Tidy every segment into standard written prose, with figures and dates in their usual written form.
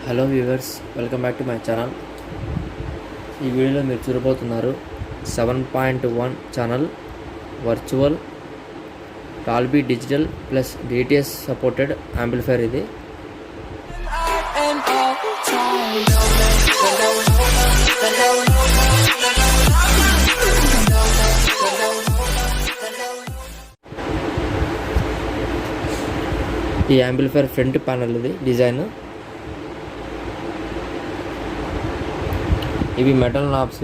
Hello viewers, welcome back to my channel. ఈ వీడియోలో మీరు చూడబోతున్నారు 7.1 channel virtual dolby digital plus DTS supported amplifier. ఇది ఈ యాంప్లిఫైర్ ఫ్రంట్ ప్యానల్, ఇది డిజైన్. ఇవి మెటల్ నాబ్స్.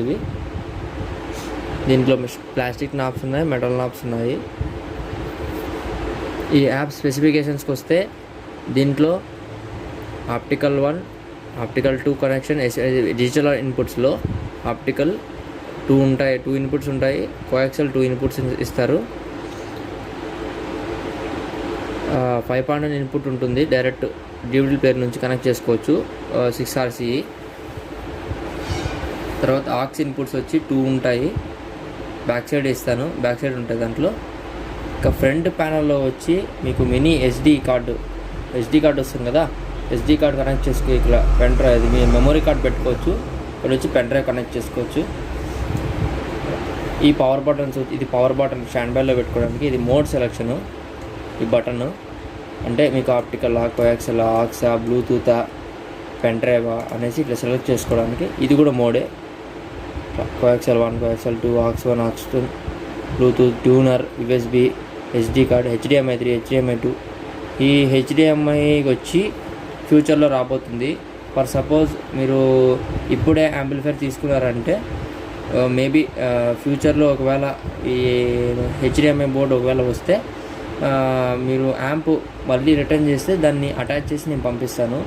దీంట్లో ప్లాస్టిక్ నాబ్స్ ఉన్నాయి, మెటల్ నాబ్స్ ఉన్నాయి. ఈ యాప్ స్పెసిఫికేషన్స్కి వస్తే దీంట్లో ఆప్టికల్ 1, ఆప్టికల్ 2 కనెక్షన్. డిజిటల్ ఇన్పుట్స్లో ఆప్టికల్ 2 ఉంటాయి, 2 ఇన్పుట్స్ ఉంటాయి. కోయాక్సియల్ 2 ఇన్పుట్స్ ఇస్తారు. 5.1 ఇన్పుట్ ఉంటుంది. డైరెక్ట్ డివిడి ప్లేయర్ నుంచి కనెక్ట్ చేసుకోవచ్చు. 6 RCE. తర్వాత ఆక్స్ ఇన్పుట్స్ వచ్చి 2 ఉంటాయి. బ్యాక్ సైడ్ ఇస్తాను, బ్యాక్ సైడ్ ఉంటుంది దాంట్లో. ఇంకా ఫ్రంట్ ప్యానల్లో వచ్చి మీకు మినీ SD కార్డు వస్తుంది కదా, SD కార్డు కనెక్ట్ చేసుకో. ఇక్కడ పెన్ డ్రైవ్, ఇది మీ మెమొరీ కార్డు పెట్టుకోవచ్చు. ఇక్కడ వచ్చి పెన్ డ్రైవ్ కనెక్ట్ చేసుకోవచ్చు. ఈ పవర్ బటన్స్, ఇది పవర్ బటన్ స్టాండ్ బైలో పెట్టుకోవడానికి. ఇది మోడ్ సెలెక్షను. ఈ బటన్ అంటే మీకు ఆప్టికల్, కోయాక్సియల్, ఆక్సా, బ్లూటూత్, పెన్ డ్రైవ్ అనేసి ఇట్లా సెలెక్ట్ చేసుకోవడానికి. ఇది కూడా మోడే. Coaxial 1, coaxial 2, aux 1, aux 2, bluetooth, tuner, USB, SD card, HDMI 3, HDMI 2. ఈ HDMI వచ్చి ఫ్యూచర్లో రాబోతుంది. ఫర్ సపోజ్ మీరు ఇప్పుడే యాంప్లిఫైర్ తీసుకున్నారంటే మేబీ ఫ్యూచర్లో ఒకవేళ ఈ HDMI బోర్డు ఒకవేళ వస్తే మీరు యాంప్ మళ్ళీ రిటర్న్ చేస్తే దాన్ని అటాచ్ చేసి నేను పంపిస్తాను.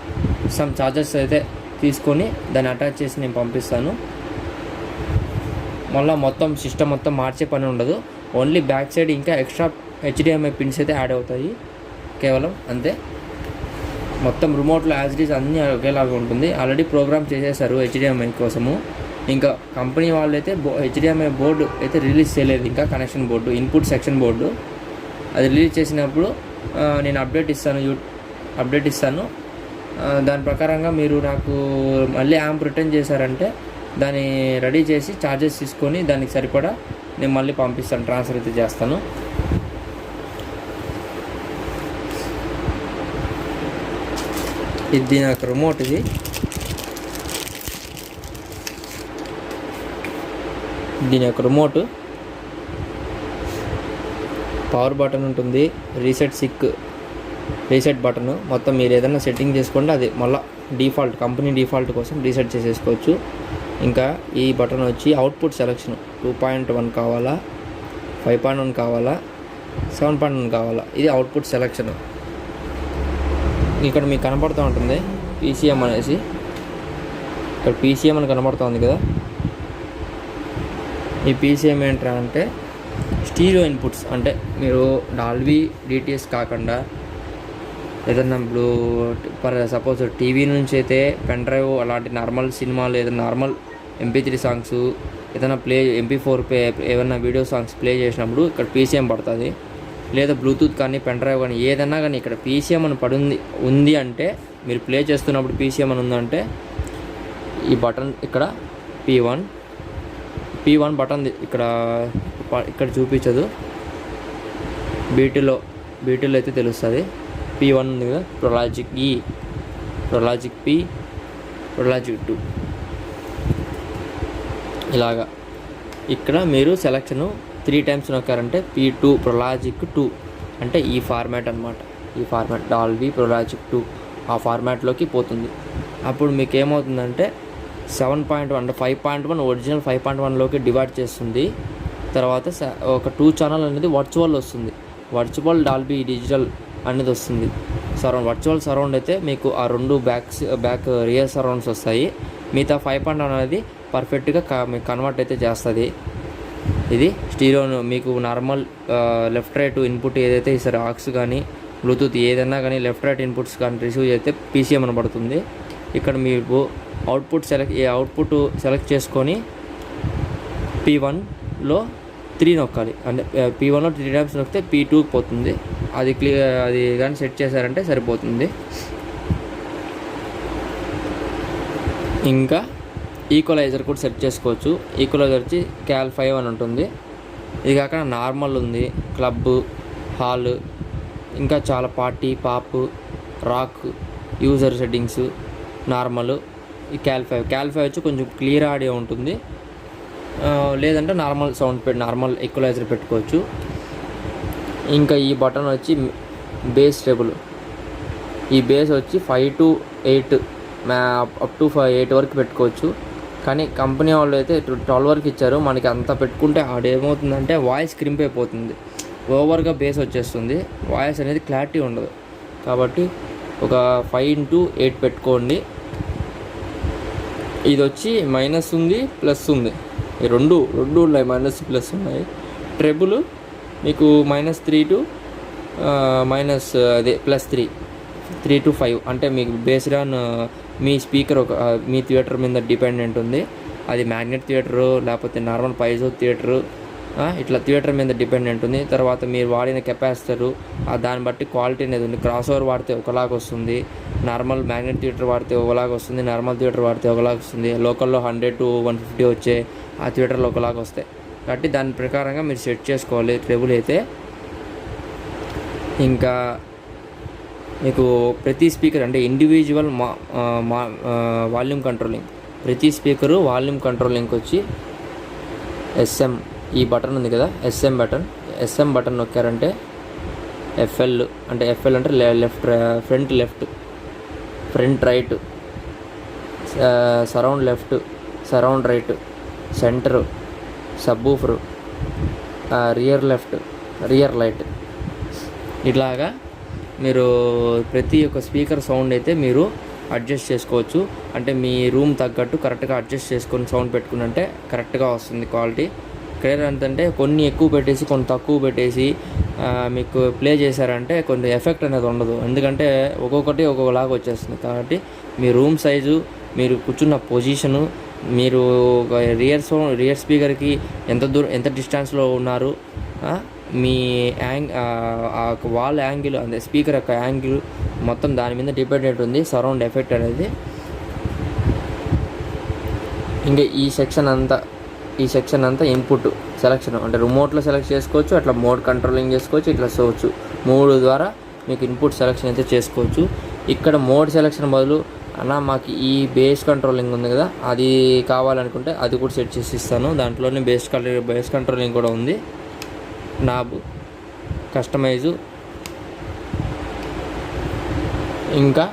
సమ్ చార్జెస్ అయితే తీసుకొని దాన్ని అటాచ్ చేసి నేను పంపిస్తాను. మళ్ళీ మొత్తం సిస్టమ్ మొత్తం మార్చే పని ఉండదు. ఓన్లీ బ్యాక్ సైడ్ ఇంకా ఎక్స్ట్రా HDMI పిన్స్ అయితే యాడ్ అవుతాయి కేవలం, అంతే. మొత్తం రిమోట్లో యాజ్ ఇట్ ఈజ్ అన్నీ ఒకేలాగా ఉంటుంది. ఆల్రెడీ ప్రోగ్రామ్ చేసేసారు HDMI కోసము. ఇంకా కంపెనీ వాళ్ళు అయితే HDMI బోర్డు అయితే రిలీజ్ చేయలేదు ఇంకా. Connection board, input section board అది రిలీజ్ చేసినప్పుడు నేను అప్డేట్ ఇస్తాను. దాని ప్రకారంగా మీరు నాకు మళ్ళీ యాంప్ రిటర్న్ చేశారంటే దాన్ని రెడీ చేసి ఛార్జెస్ తీసుకొని దానికి సరిపడా నేను మళ్ళీ పంపిస్తాను, ట్రాన్స్ఫర్ అయితే చేస్తాను. ఇది నాకు రిమోట్. దీని యొక్క రిమోట్, పవర్ బటన్ ఉంటుంది, రీసెట్ బటన్. మొత్తం మీరు ఏదైనా సెట్టింగ్ చేసుకోండి, అది మళ్ళీ డిఫాల్ట్ కంపెనీ డిఫాల్ట్ కోసం రీసెట్ చేసేసుకోవచ్చు. ఇంకా ఈ బటన్ వచ్చి అవుట్పుట్ సెలెక్షన్ 2.1 కావాలా, 5.1 కావాలా, 7.1 కావాలా, ఇది అవుట్పుట్ సెలెక్షన్. ఇక్కడ మీకు కనపడుతూ ఉంటుంది PCM అనేసి. ఇక్కడ PCM అని కనపడుతూ ఉంది కదా. ఈ PCM ఏంట్రా అంటే స్టీరియో ఇన్పుట్స్. అంటే మీరు డాల్బీ DTS కాకుండా ఏదన్నా ఇప్పుడు సపోజ్ టీవీ నుంచి అయితే పెన్ డ్రైవ్ అలాంటి నార్మల్ సినిమాలు, ఏదైనా నార్మల్ MP3 సాంగ్స్ ఏదైనా MP4 ఏదైనా వీడియో సాంగ్స్ ప్లే చేసినప్పుడు ఇక్కడ PCM పడుతుంది. లేదా బ్లూటూత్ కానీ పెన్ డ్రైవ్ కానీ ఏదైనా కానీ ఇక్కడ PCM అని ఉంది అంటే, మీరు ప్లే చేస్తున్నప్పుడు PCM అని ఉందంటే ఈ బటన్ ఇక్కడ P1 బటన్ ఇక్కడ చూపించదు. బీటీలో అయితే తెలుస్తుంది. P1 ఉంది కదా, Pro Logic E, Pro Logic P, Pro Logic 2 ఇలాగా. ఇక్కడ మీరు సెలెక్షన్ 3 టైమ్స్ నొక్కారంటే P2 ప్రొలాజిక్ 2 అంటే ఈ ఫార్మాట్ అనమాట. ఈ ఫార్మాట్ డాల్బీ ప్రొలాజిక్ 2 ఆ ఫార్మాట్లోకి పోతుంది. అప్పుడు మీకు ఏమవుతుందంటే 7.1 అంటే 5.1 ఒరిజినల్ 5.1లోకి డివైడ్ చేస్తుంది. తర్వాత ఒక 2 ఛానల్ అనేది వర్చువల్ వస్తుంది. వర్చువల్ డాల్బీ డిజిటల్ అనేది వస్తుంది. వర్చువల్ సరౌండ్ అయితే మీకు ఆ 2 బ్యాక్ రియర్ సరౌండ్స్ వస్తాయి. మిగతా 5.1 అనేది పర్ఫెక్ట్గా మీకు కన్వర్ట్ అయితే చేస్తుంది. ఇది స్టీరియోను మీకు నార్మల్ లెఫ్ట్ రైట్ ఇన్పుట్ ఏదైతే ఇస్తారు, ఆక్స్ కానీ బ్లూటూత్ ఏదైనా కానీ లెఫ్ట్ రైట్ ఇన్పుట్స్ కానీ రిసీవ్ చేస్తే PCM అని పడుతుంది. ఇక్కడ మీకు అవుట్పుట్ సెలెక్ట్ చేసుకొని P1లో 3 నొక్కాలి. అంటే P1లో 3 టైమ్స్ నొక్కితే P2కి పోతుంది. అది కానీ సెట్ చేశారంటే సరిపోతుంది. ఇంకా ఈక్వలైజర్ కూడా సెట్ చేసుకోవచ్చు. ఈక్వలైజర్ వచ్చి క్యాల్ 5 అని ఉంటుంది. ఇది కాక నార్మల్ ఉంది, క్లబ్, హాల్, ఇంకా చాలా party, pop, rock, user settings, normal. ఈ క్యాల్ 5 వచ్చి కొంచెం క్లియర్ ఆడియో ఉంటుంది. లేదంటే నార్మల్ ఈక్వలైజర్ పెట్టుకోవచ్చు. ఇంకా ఈ బటన్ వచ్చి బేస్ ట్రెబుల్. ఈ బేస్ వచ్చి 5 to 8 అప్ టు 8 వరకు పెట్టుకోవచ్చు. కానీ కంపెనీ వాళ్ళు అయితే 12 వరకు ఇచ్చారు. మనకి అంత పెట్టుకుంటే ఆడేమవుతుందంటే వాయిస్ క్రింప్ అయిపోతుంది, ఓవర్గా బేస్ వచ్చేస్తుంది, వాయిస్ అనేది క్లారిటీ ఉండదు. కాబట్టి ఒక 5 to 8 పెట్టుకోండి. ఇది వచ్చి మైనస్ ఉంది, ప్లస్ ఉంది, ఈ రెండు ఉన్నాయి, మైనస్ ప్లస్ ఉన్నాయి. ట్రెబుల్ మీకు -3 to -3 to 5 అంటే మీకు based on me speaker me theatre మీద డిపెండెంట్ ఉంది. అది మ్యాగ్నెట్ థియేటరు లేకపోతే నార్మల్ పైజో థియేటరు, ఇట్లా థియేటర్ మీద డిపెండెంట్ ఉంది. తర్వాత మీరు వాడిన కెపాసిటరు దాన్ని బట్టి క్వాలిటీ అనేది ఉంది. క్రాస్ ఓవర్ వాడితే ఒకలాగా వస్తుంది, నార్మల్ మ్యాగ్నెట్ థియేటర్ వాడితే ఒకలాగా వస్తుంది, నార్మల్ థియేటర్ వాడితే ఒకలాగా వస్తుంది. లోకల్లో 100 to 150 వచ్చే ఆ థియేటర్లో ఒకలాగా వస్తాయి. కాబట్టి దాని ప్రకారంగా మీరు సెట్ చేసుకోవాలి ట్రెబుల్ అయితే. ఇంకా మీకు ప్రతి స్పీకర్ అంటే ఇండివిజువల్ వాల్యూమ్ కంట్రోలింగ్, ప్రతి స్పీకరు వాల్యూమ్ కంట్రోలింగ్కి వచ్చి SM ఈ బటన్ ఉంది కదా, SM బటన్ నొక్కారంటే FL అంటే front left, front right, surround left, surround right, centre, subwoofer, rear left, rear light. ఇట్లాగా మీరు ప్రతి ఒక్క స్పీకర్ సౌండ్ అయితే మీరు అడ్జస్ట్ చేసుకోవచ్చు. అంటే మీ రూమ్ తగ్గట్టు కరెక్ట్గా అడ్జస్ట్ చేసుకొని సౌండ్ పెట్టుకున్నంటే కరెక్ట్గా వస్తుంది క్వాలిటీ. క్లియర్ ఎంతంటే కొన్ని ఎక్కువ పెట్టేసి కొన్ని తక్కువ పెట్టేసి మీకు ప్లే చేశారంటే కొంచెం ఎఫెక్ట్ అనేది ఉండదు. ఎందుకంటే ఒక్కొక్కటి ఒక్కొక్కలాగా వచ్చేస్తుంది. కాబట్టి మీ రూమ్ సైజు, మీరు కూర్చున్న పొజిషను, మీరు రియర్ స్పీకర్కి ఎంత డిస్టెన్స్లో ఉన్నారు, మీ వాల్ యాంగిల్ అంటే స్పీకర్ యొక్క యాంగిల్ మొత్తం దాని మీద డిపెండెంట్ ఉంది సరౌండ్ ఎఫెక్ట్ అనేది. ఇంకా ఈ సెక్షన్ అంతా ఇన్పుట్ సెలెక్షన్ అంటే రిమోట్లో సెలెక్ట్ చేసుకోవచ్చు, అట్లా మోడ్ కంట్రోలింగ్ చేసుకోవచ్చు, ఇట్లా చూడవచ్చు. 3 ద్వారా మీకు ఇన్పుట్ సెలెక్షన్ అయితే చేసుకోవచ్చు. ఇక్కడ మోడ్ సెలెక్షన్ బదులు మాకు ఈ బేస్ కంట్రోలింగ్ ఉంది కదా, అది కావాలనుకుంటే అది కూడా సెట్ చేసి ఇస్తాను. దాంట్లోనే బేస్ కంట్రోలింగ్ కూడా ఉంది. నాబ్ కస్టమైజు, ఇంకా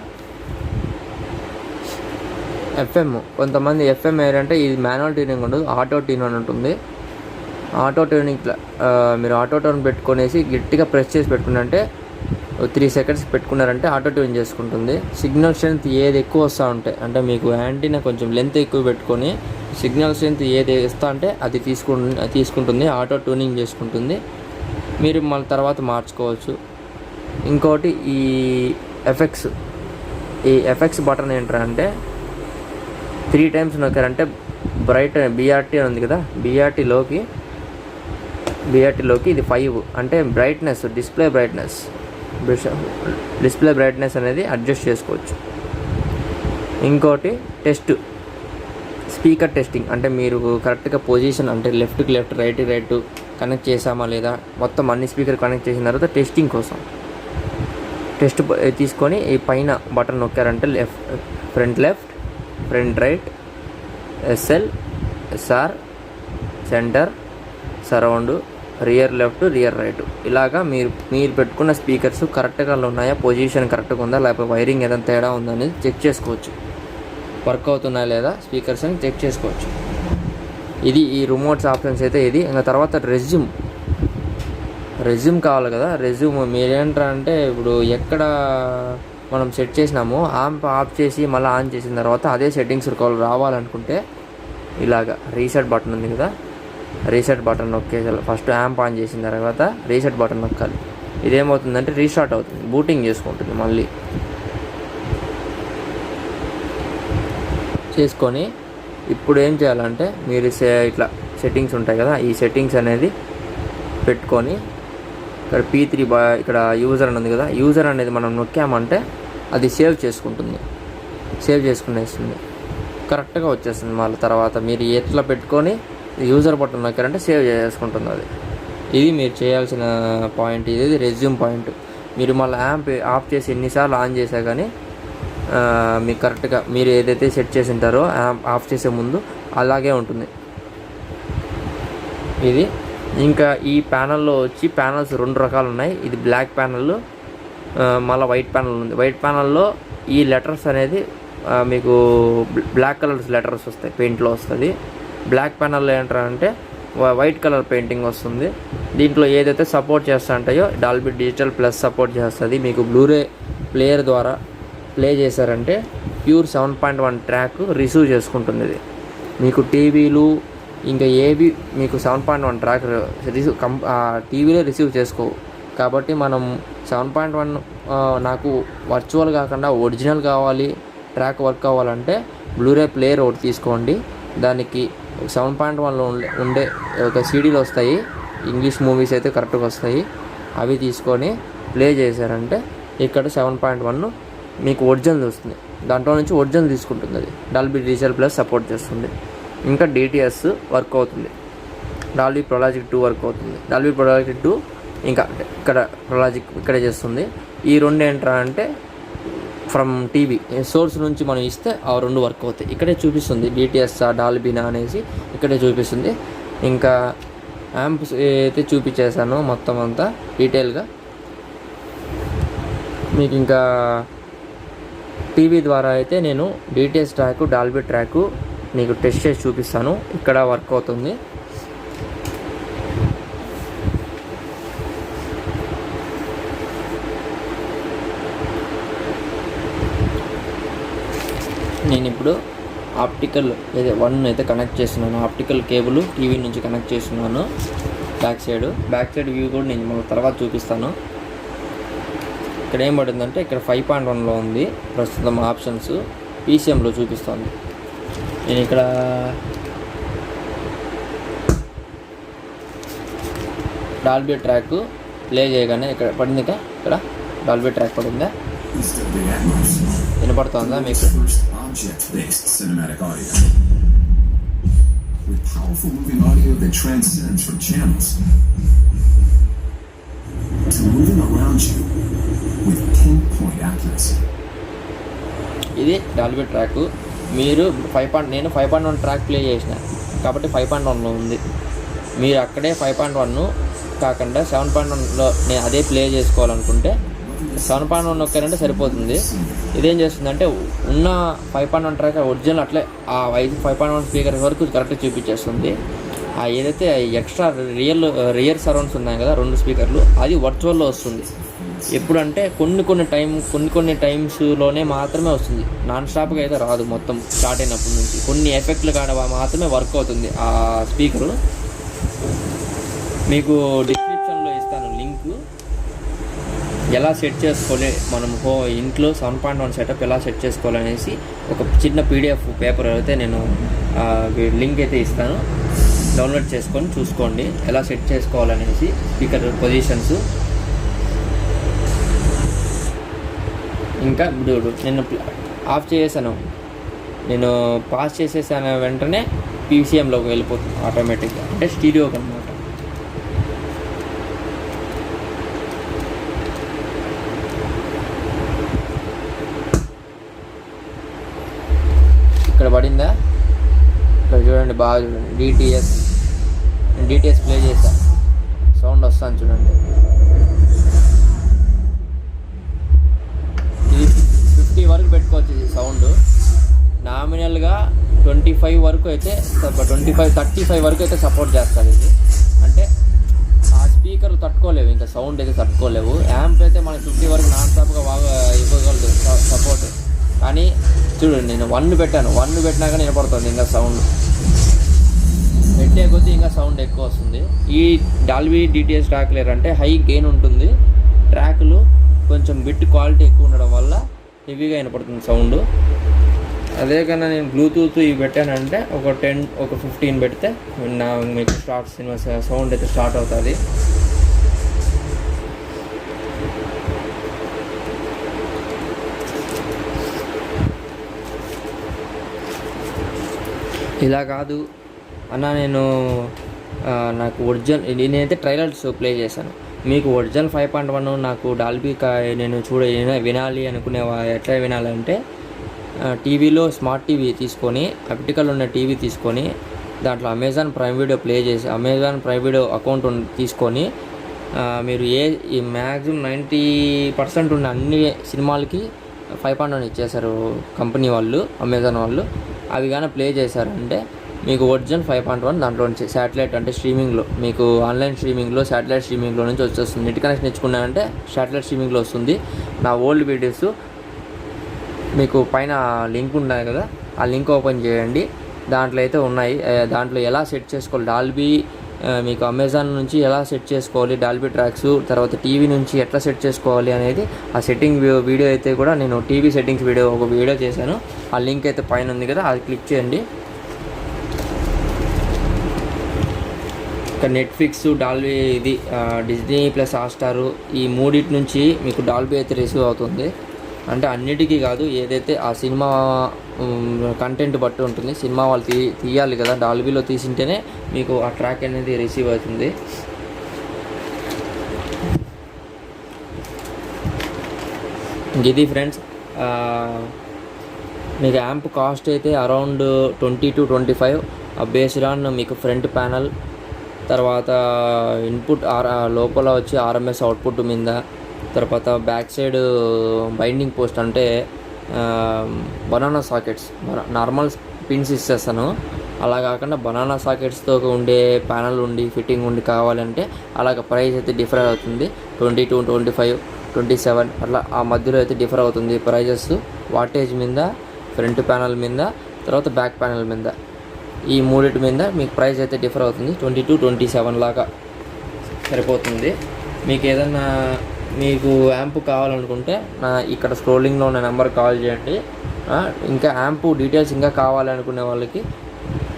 FM. కొంతమంది FM ఏంటంటే ఇది మాన్యువల్ ట్యూనింగ్ ఉండదు, ఆటో ట్యూన్ అని ఉంటుంది. ఆటో ట్యూనింగ్ మీరు ఆటో ట్యూన్ పెట్టుకునేసి గట్టిగా ప్రెస్ చేసి పెట్టుకున్నంటే 3 seconds పెట్టుకున్నారంటే ఆటో ట్యూన్ చేసుకుంటుంది. సిగ్నల్ స్ట్రెంత్ ఏది ఎక్కువ వస్తూ ఉంటే అంటే మీకు యాంటీనా కొంచెం లెంత్ ఎక్కువ పెట్టుకొని సిగ్నల్ స్ట్రెంత్ ఏది ఇస్తా అంటే అది తీసుకుంటుంది, ఆటో ట్యూనింగ్ చేసుకుంటుంది. మీరు మళ్ళీ తర్వాత మార్చుకోవచ్చు. ఇంకోటి ఈ ఎఫెక్ట్స్ బటన్ ఏంటంటే 3 times నొక్కారంటే బ్రైట్ BRT అని ఉంది కదా, BRTలోకి ఇది 5 అంటే బ్రైట్నెస్, డిస్ప్లే బ్రైట్నెస్ అనేది అడ్జస్ట్ చేసుకోవచ్చు. ఇంకోటి స్పీకర్ టెస్టింగ్ అంటే మీరు కరెక్ట్గా పొజిషన్ అంటే లెఫ్ట్కి లెఫ్ట్, రైట్ కనెక్ట్ చేసామా లేదా, మొత్తం అన్ని స్పీకర్ కనెక్ట్ చేసిన తర్వాత టెస్టింగ్ కోసం టెస్ట్ తీసుకొని ఈ పైన బటన్ నొక్కారంటే front left, front right, SL, SR, centre, surround, rear left, rear right, ఇలాగా మీరు పెట్టుకున్న స్పీకర్స్ కరెక్ట్గా ఉన్నాయా, పొజిషన్ కరెక్ట్గా ఉందా, లేకపోతే వైరింగ్ ఏదైనా తేడా ఉందా అనేది చెక్ చేసుకోవచ్చు. వర్క్ అవుతున్నాయా లేదా స్పీకర్స్ అని చెక్ చేసుకోవచ్చు. ఇది ఈ రిమోట్స్ ఆప్షన్స్ అయితే ఇది. ఇంకా తర్వాత రెజ్యూమ్ కావాలి కదా. రెజ్యూమ్ మీరేంటారంటే ఇప్పుడు ఎక్కడ మనం సెట్ చేసినామో ఆంప్ ఆఫ్ చేసి మళ్ళీ ఆన్ చేసిన తర్వాత అదే సెట్టింగ్స్ రావాలనుకుంటే ఇలాగా రీసెట్ బటన్ ఉంది కదా, రీసెట్ బటన్ నొక్కేసాలి. ఫస్ట్ యాంప్ ఆన్ చేసిన తర్వాత రీసెట్ బటన్ నొక్కాలి. ఇదేమవుతుందంటే రీస్టార్ట్ అవుతుంది, బూటింగ్ చేసుకుంటుంది. మళ్ళీ చేసుకొని ఇప్పుడు ఏం చేయాలంటే మీరు ఇట్లా సెట్టింగ్స్ ఉంటాయి కదా, ఈ సెట్టింగ్స్ అనేది పెట్టుకొని ఇక్కడ P3 ఇక్కడ యూజర్ అని ఉంది కదా, యూజర్ అనేది మనం నొక్కామంటే అది సేవ్ చేసుకునేస్తుంది. కరెక్ట్గా వచ్చేస్తుంది. మళ్ళీ తర్వాత మీరు ఎట్లా పెట్టుకొని యూజర్ బటన్ నొక్కారంటే సేవ్ చేసుకుంటుంది అది. ఇది మీరు చేయాల్సిన పాయింట్. ఇది రెజ్యూమ్ పాయింట్. మీరు మళ్ళీ యాప్ ఆఫ్ చేసి ఎన్నిసార్లు ఆన్ చేసా కానీ మీకు కరెక్ట్గా మీరు ఏదైతే సెట్ చేసి ఉంటారో యాప్ ఆఫ్ చేసే ముందు అలాగే ఉంటుంది ఇది. ఇంకా ఈ ప్యానల్లో వచ్చి ప్యానల్స్ 2 రకాలు ఉన్నాయి. ఇది బ్లాక్ ప్యానల్, మళ్ళీ వైట్ ప్యానల్ ఉంది. వైట్ ప్యానల్లో ఈ లెటర్స్ అనేది మీకు బ్లాక్ కలర్స్ లెటర్స్ వస్తాయి, పెయింట్లో వస్తుంది. బ్లాక్ ప్యానల్లో ఏంటంటే వైట్ కలర్ పెయింటింగ్ వస్తుంది. దీంట్లో ఏదైతే సపోర్ట్ చేస్తా ఉంటాయో డాల్బీ డిజిటల్ ప్లస్ సపోర్ట్ చేస్తుంది. మీకు బ్లూరే ప్లేయర్ ద్వారా ప్లే చేశారంటే ప్యూర్ 7.1 ట్రాక్ రిసీవ్ చేసుకుంటుంది. ఇది మీకు టీవీలు ఇంకా ఏవి మీకు 7.1 ట్రాక్ టీవీలో రిసీవ్ చేసుకోవు. కాబట్టి మనం 7.1 నాకు వర్చువల్ కాకుండా ఒరిజినల్ కావాలి, ట్రాక్ వర్క్ అవ్వాలంటే బ్లూరే ప్లేయర్ ఒకటి తీసుకోండి. దానికి 7.1లో ఉండే ఒక సీడీలు వస్తాయి, ఇంగ్లీష్ మూవీస్ అయితే కరెక్ట్గా వస్తాయి. అవి తీసుకొని ప్లే చేశారంటే ఇక్కడ 7.1 మీకు ఒరిజినల్ వస్తుంది. దాంట్లో నుంచి ఒరిజినల్ తీసుకుంటుంది. అది డాల్బీ డిజిటల్ ప్లస్ సపోర్ట్ చేస్తుంది. ఇంకా డిటిఎస్ వర్క్ అవుతుంది. డాల్బీ ప్రొలాజిక్ 2 వర్క్ అవుతుంది. డాల్బీ ప్రొలాజిక్ 2 ఇంకా ఇక్కడ ప్రొలాజిక్ ఇక్కడే చేస్తుంది. ఈ 2 ఏంటంటే ఫ్రమ్ టీవీ సోర్స్ నుంచి మనం ఇస్తే ఆ 2 వర్క్ అవుతాయి. ఇక్కడే చూపిస్తుంది డిటిఎస్ డాల్బీనా అనేసి ఇక్కడే చూపిస్తుంది. ఇంకా యాంప్స్ అయితే చూపించేసాను మొత్తం అంతా డీటెయిల్గా. మీకు ఇంకా టీవీ ద్వారా అయితే నేను డిటిఎస్ ట్రాక్ డాల్బీ ట్రాక్ నీకు టెస్ట్ చేసి చూపిస్తాను. ఇక్కడ వర్క్ అవుతుంది. నేను ఇప్పుడు ఆప్టికల్ ఏదో 1 అయితే కనెక్ట్ చేస్తున్నాను. ఆప్టికల్ కేబుల్ టీవీ నుంచి కనెక్ట్ చేస్తున్నాను. బ్యాక్ సైడ్ వ్యూ కూడా నేను మన తర్వాత చూపిస్తాను. ఇక్కడ ఏం పడిందంటే ఇక్కడ 5.1లో ఉంది ప్రస్తుతం ఆప్షన్స్. పీసీఎంలో చూపిస్తుంది. నేను ఇక్కడ డాల్బీ ట్రాక్ ప్లే చేయగానే ఇక్కడ పడింది. ఇక్కడ డాల్బీ ట్రాక్ పడిందా, వినపడుతుందా మీకు? With powerful moving audio that transcends from channels to moving around you with pinpoint accuracy. ఇది డాల్బీ ట్రాక్. మీరు నేను 5.1 ట్రాక్ ప్లే చేసిన కాబట్టి 5.1లో ఉంది. మీరు అక్కడే 5.1 కాకుండా 7.1లో నేను అదే ప్లే చేసుకోవాలనుకుంటే 7.1 నొక్కారంటే సరిపోతుంది. ఇదేం చేస్తుందంటే ఉన్న 5.1 ట్రాక్ ఒరిజినల్ అట్లే ఆ 5.1 స్పీకర్ వరకు కరెక్ట్గా చూపించేస్తుంది. ఏదైతే ఎక్స్ట్రా రియర్ సరౌండ్స్ ఉన్నాయి కదా 2 స్పీకర్లు, అది వర్చువల్లో వస్తుంది. ఎప్పుడంటే కొన్ని టైమ్స్లోనే మాత్రమే వస్తుంది. నాన్ స్టాప్గా అయితే రాదు. మొత్తం స్టార్ట్ అయినప్పటి నుంచి కొన్ని ఎఫెక్ట్లు కాడ మాత్రమే వర్క్ అవుతుంది ఆ స్పీకరు. మీకు డిస్క్రిప్షన్లో ఇస్తాను లింక్. ఎలా సెట్ చేసుకోవాలి మనం ఇంట్లో 7.1 సెటప్ ఎలా సెట్ చేసుకోవాలనేసి ఒక చిన్న పీడిఎఫ్ పేపర్ అయితే నేను లింక్ అయితే ఇస్తాను. డౌన్లోడ్ చేసుకొని చూసుకోండి ఎలా సెట్ చేసుకోవాలనేసి స్పీకర్ పొజిషన్స్. ఇంకా ఇప్పుడు నేను ఆఫ్ చేసాను, నేను పాస్ చేసేసాను వెంటనే పీసీఎంలోకి వెళ్ళిపోతుంది ఆటోమేటిక్గా. అంటే స్టీరియోకి అనమాట. ఇక్కడ పడిందా? ఇక్కడ చూడండి, బాగా చూడండి. డిటిఎస్ ప్లే చేసా, సౌండ్ వస్తాను చూడండి. ఇది 50 వరకు పెట్టుకోవచ్చు. ఇది సౌండ్ నామినల్గా 25 వరకు అయితే 35 వరకు అయితే సపోర్ట్ చేస్తుంది. ఇది అంటే ఆ స్పీకర్ తట్టుకోలేవు, ఇంకా సౌండ్ అయితే తట్టుకోలేవు. యాంప్ అయితే మనకి 50 వరకు నాన్ స్టాప్గా బాగా ఇవ్వగలదు సపోర్ట్. కానీ చూడండి, నేను 1 పెట్టాను, 1 పెట్టినాక వినపడుతుంది ఇంకా సౌండ్. పెట్టే కొద్దీ ఇంకా సౌండ్ ఎక్కువ వస్తుంది. ఈ డాల్బీ డిటిఎస్ ట్రాక్ లేర్ అంటే హై గెయిన్ ఉంటుంది. ట్రాక్లు కొంచెం బిట్ క్వాలిటీ ఎక్కువ ఉండడం వల్ల హెవీగా వినపడుతుంది సౌండ్. అదే కన్నా నేను బ్లూటూత్ ఇవి పెట్టానంటే ఒక 15 పెడితే మీకు సినిమా సౌండ్ అయితే స్టార్ట్ అవుతుంది. ఇలా కాదు అన్న నేను నాకు ఒరిజినల్ నేనైతే ట్రైలర్స్ ప్లే చేశాను. మీకు ఒరిజినల్ 5.1 నాకు డాల్బీ నేను వినాలి అనుకునే ఎట్లా వినాలంటే టీవీలో స్మార్ట్ టీవీ తీసుకొని ఆప్టికల్ ఉన్న టీవీ తీసుకొని దాంట్లో అమెజాన్ ప్రైమ్ వీడియో ప్లే చేసి అమెజాన్ ప్రైమ్ వీడియో అకౌంట్ తీసుకొని మీరు ఈ మ్యాక్సిమం 90% ఉన్న అన్ని సినిమాలకి 5.1 ఇచ్చేశారు కంపెనీ వాళ్ళు, అమెజాన్ వాళ్ళు. అవి కానీ ప్లే చేశారంటే మీకు ఒరిజినల్ 5.1 దాంట్లో నుంచి శాటిలైట్ అంటే స్ట్రీమింగ్లో మీకు ఆన్లైన్ స్ట్రీమింగ్లో శాటిలైట్ స్ట్రీమింగ్లో నుంచి వచ్చేస్తుంది. నెట్ కనెక్షన్ ఇచ్చుకున్నానంటే శాటిలైట్ స్ట్రీమింగ్లో వస్తుంది. నా ఓల్డ్ వీడియోస్ మీకు పైన లింక్ ఉన్నాయి కదా, ఆ లింక్ ఓపెన్ చేయండి. దాంట్లో అయితే ఉన్నాయి. దాంట్లో ఎలా సెట్ చేసుకోవాలి డాల్బీ, మీకు అమెజాన్ నుంచి ఎలా సెట్ చేసుకోవాలి డాల్బీ ట్రాక్స్, తర్వాత టీవీ నుంచి ఎట్లా సెట్ చేసుకోవాలి అనేది ఆ సెట్టింగ్ వీడియో అయితే కూడా నేను టీవీ సెట్టింగ్స్ ఒక వీడియో చేశాను. ఆ లింక్ అయితే పైన ఉంది కదా, అది క్లిక్ చేయండి. ఇక నెట్ఫ్లిక్స్, డాల్బీ, ఇది డిజ్నీ ప్లస్ హాట్స్టార్, ఈ మూడింటి నుంచి మీకు డాల్బీ అయితే రిసీవ్ అవుతుంది. అంటే అన్నిటికీ కాదు, ఏదైతే ఆ సినిమా కంటెంట్ బట్టి ఉంటుంది. సినిమా వాళ్ళు తీయాలి కదా, డాల్బీలో తీసింటేనే మీకు ఆ ట్రాక్ అనేది రిసీవ్ అవుతుంది. ఇది ఫ్రెండ్స్, మీకు యాంప్ కాస్ట్ అయితే అరౌండ్ 20 to 25 బేస్డ్ ఆన్ మీకు ఫ్రంట్ ప్యానల్, తర్వాత ఇన్పుట్ లోపల వచ్చి ఆర్ఎంఎస్ అవుట్పుట్ మీద, తర్వాత బ్యాక్ సైడ్ బైండింగ్ పోస్ట్ అంటే బనానా సాకెట్స్, నార్మల్ పిన్స్ ఇచ్చేస్తాను. అలా కాకుండా బనానా సాకెట్స్తో ఉండే ప్యానల్ ఉండి ఫిట్టింగ్ ఉండి కావాలంటే అలాగ ప్రైస్ అయితే డిఫర్ అవుతుంది. 22, 25, 27 అట్లా ఆ మధ్యలో అయితే డిఫర్ అవుతుంది ప్రైజెస్. వాటేజ్ మీద, ఫ్రంట్ ప్యానల్ మీద, తర్వాత బ్యాక్ ప్యానల్ మీద, ఈ మూడింటి మీద మీకు ప్రైస్ అయితే డిఫర్ అవుతుంది. 22, 27 లాగా సరిపోతుంది. మీకు ఏదన్నా మీకు యాంప్ కావాలనుకుంటే ఇక్కడ స్క్రోలింగ్లో ఉన్న నెంబర్ కాల్ చేయండి. ఇంకా యాంప్ డీటెయిల్స్ ఇంకా కావాలనుకునే వాళ్ళకి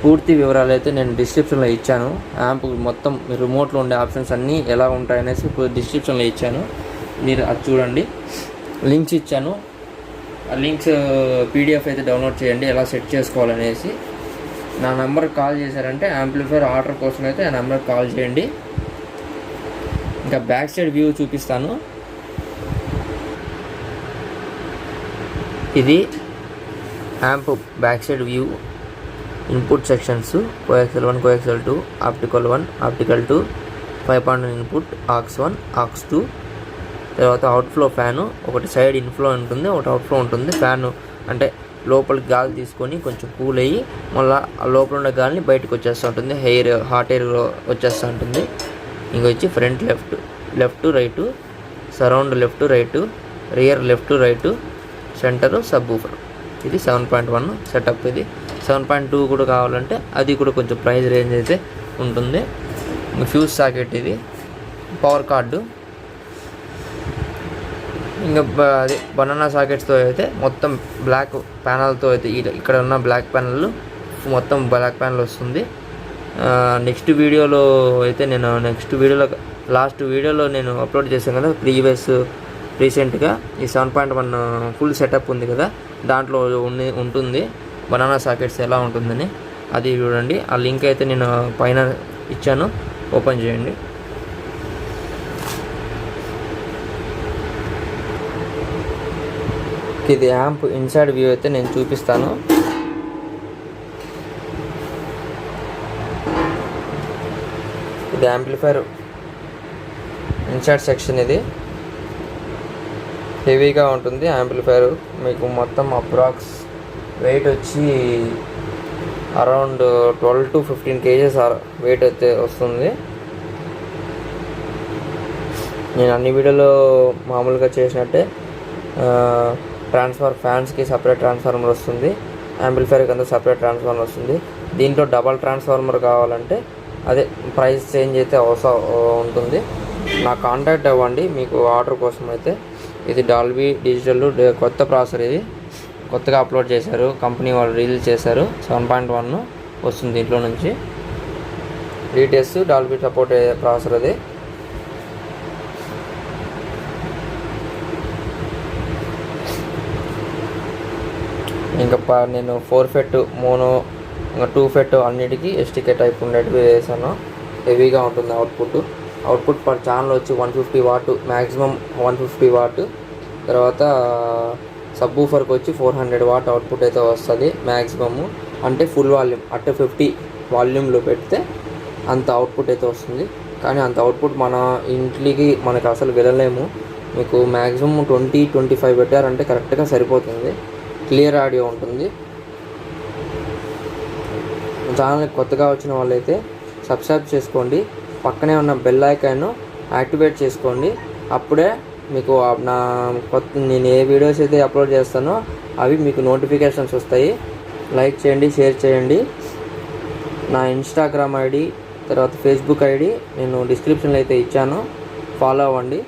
పూర్తి వివరాలు అయితే నేను డిస్క్రిప్షన్లో ఇచ్చాను. యాంప్ మొత్తం రిమోట్లో ఉండే ఆప్షన్స్ అన్నీ ఎలా ఉంటాయనేసి డిస్క్రిప్షన్లో ఇచ్చాను, మీరు అది చూడండి. లింక్స్ ఇచ్చాను, ఆ లింక్స్ పీడిఎఫ్ అయితే డౌన్లోడ్ చేయండి ఎలా సెట్ చేసుకోవాలనేసి. నా నెంబర్కి కాల్ చేశారంటే యాంప్లిఫైర్ ఆర్డర్ కోసం అయితే ఆ నెంబర్కి కాల్ చేయండి. ఇంకా బ్యాక్ సైడ్ వ్యూ చూపిస్తాను. ఇది amp back side view. Input sections coaxial 1, coaxial 2, optical 1, optical 2, 5.1 input, aux 1, aux 2, తర్వాత అవుట్ఫ్లో ఫ్యాను, ఒకటి సైడ్ ఇన్ఫ్లో ఉంటుంది, ఒకటి అవుట్ఫ్లో ఉంటుంది. ఫ్యాను అంటే లోపలికి గాలి తీసుకొని కొంచెం కూల్ అయ్యి మళ్ళీ లోపల ఉన్న గాలిని బయటకు వచ్చేస్తూ ఉంటుంది, హాట్ ఎయిర్ వచ్చేస్తూ ఉంటుంది. ఇంక వచ్చి front left right, surround left right, rear left right, centre, sub woofer. ఇది 7.1 సెటప్. ఇది 7.2 కూడా కావాలంటే అది కూడా కొంచెం ప్రైస్ రేంజ్ అయితే ఉంటుంది. ఫ్యూజ్ సాకెట్, ఇది పవర్ కార్డు. ఇంకా అది బనానా సాకెట్స్తో అయితే మొత్తం బ్లాక్ ప్యానల్తో అయితే ఇక్కడ ఉన్న బ్లాక్ ప్యానల్ మొత్తం బ్లాక్ ప్యానల్ వస్తుంది. నెక్స్ట్ వీడియోలో అయితే నేను లాస్ట్ వీడియోలో నేను అప్లోడ్ చేశాను కదా రీసెంట్గా, ఈ 7.1 ఫుల్ సెటప్ ఉంది కదా, దాంట్లో ఉంటుంది బనానా సాకెట్స్ ఎలా ఉంటుందని, అది చూడండి. ఆ లింక్ అయితే నేను పైన ఇచ్చాను, ఓపెన్ చేయండి. ఇది యాంప్ ఇన్సైడ్ వ్యూ అయితే నేను చూపిస్తాను. ఇది యాంప్లిఫైర్ ఇన్సైడ్ సెక్షన్. ఇది హెవీగా ఉంటుంది యాంప్లిఫైర్. మీకు మొత్తం అప్రాక్స్ వెయిట్ వచ్చి అరౌండ్ 12 to 15 kgs వెయిట్ అయితే వస్తుంది. నేను అన్ని వీడియోలో మామూలుగా చేసినట్టే ఫ్యాన్స్కి సపరేట్ ట్రాన్స్ఫార్మర్ వస్తుంది, యాంప్లిఫైర్కి అంతా సపరేట్ ట్రాన్స్ఫార్మర్ వస్తుంది. దీంట్లో డబల్ ట్రాన్స్ఫార్మర్ కావాలంటే అదే ప్రైస్ చేంజ్ అయితే ఉంటుంది. నా కాంటాక్ట్ అవ్వండి మీకు ఆర్డర్ కోసం అయితే. ఇది డాల్బీ డిజిటల్ కొత్త ప్రాసెసర్, ఇది కొత్తగా అప్లోడ్ చేశారు, కంపెనీ వాళ్ళు రిలీజ్ చేశారు. 7.1 వస్తుంది దీంట్లో నుంచి. డిటిఎస్ డాల్బీ సపోర్ట్ ప్రాసెసర్ అది. ఇంకా నేను 4 FET మోనో ఇంకా 2 ఫెట్ అన్నిటికీ ఎస్టీకే టైప్ ఉండేటివి వేసాను. హెవీగా ఉంటుంది అవుట్పుట్ పర్ ఛానల్ వచ్చి 150 వాట్, మ్యాక్సిమం 150 వాట్. తర్వాత సబ్ ఊఫర్కి వచ్చి 400 వాట్ అవుట్పుట్ అయితే వస్తుంది మ్యాక్సిమము. అంటే ఫుల్ వాల్యూమ్ అటు 50 వాల్యూమ్లో పెడితే అంత అవుట్పుట్ అయితే వస్తుంది. కానీ అంత అవుట్పుట్ మన ఇంట్లోకి మనకు అసలు వెళ్ళలేము. మీకు మ్యాక్సిమం 20-25 పెట్టారంటే కరెక్ట్గా సరిపోతుంది. క్లియర్ ఆడియో ఉంటుంది. ఛానల్కి కొత్తగా వచ్చిన వాళ్ళైతే సబ్స్క్రైబ్ చేసుకోండి. పక్కనే ఉన్న బెల్ ఐకాన్ యాక్టివేట్ చేసుకోండి. అప్పుడే మీకు నేను ఏ వీడియోస్ అయితే అప్లోడ్ చేస్తానో అవి మీకు నోటిఫికేషన్స్ వస్తాయి. లైక్ చేయండి, షేర్ చేయండి. నా ఇన్స్టాగ్రామ్ ఐడి తర్వాత ఫేస్బుక్ ఐడి నేను డిస్క్రిప్షన్లో అయితే ఇచ్చాను. ఫాలో అవ్వండి.